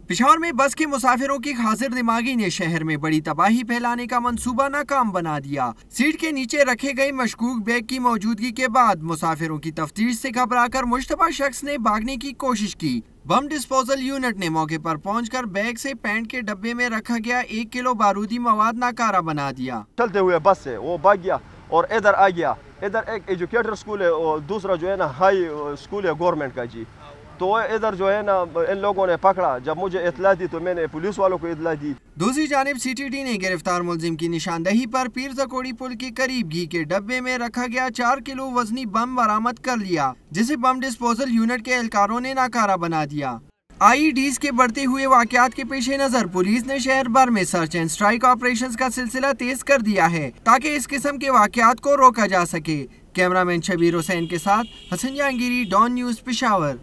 पिशावर में बस के मुसाफिरों की खासिर दिमागी ने शहर में बड़ी तबाही फैलाने का मंसूबा नाकाम बना दिया। सीट के नीचे रखे गए मशकूक बैग की मौजूदगी के बाद मुसाफिरों की तफ्तीश से घबराकर मुश्तबा शख्स ने भागने की कोशिश की। बम डिस्पोजल यूनिट ने मौके पर पहुंचकर बैग से पैंट के डब्बे में रखा गया 1 किलो बारूदी मवाद नाकारा बना दिया। चलते हुए बस से वो भाग गया और इधर आ गया। इधर एक एजुकेटर स्कूल है और दूसरा जो है ना हाई स्कूल है गवर्नमेंट का जी। तो इधर जो है ना इन लोगों ने पकड़ा। जब मुझे इतला दी तो मैंने पुलिस वालों को इतला दी। दूसरी जानिब सीटीडी ने गिरफ्तार मुलजिम की निशानदही पर पीर जकोड़ी पुल के करीब घी के डब्बे में रखा गया 4 किलो वजनी बम बरामद कर लिया, जिसे बम डिस्पोजल यूनिट के एहलकारों ने नाकारा बना दिया। IEDs के बढ़ते हुए वाकयात के पेश नजर पुलिस ने शहर भर में सर्च एंड स्ट्राइक ऑपरेशंस का सिलसिला तेज कर दिया है ताकि इस किस्म के वाकयात को रोका जा सके। कैमरामैन शबीर हुसैन के साथ हसन जहांगीरी, डॉन न्यूज़, पिशावर।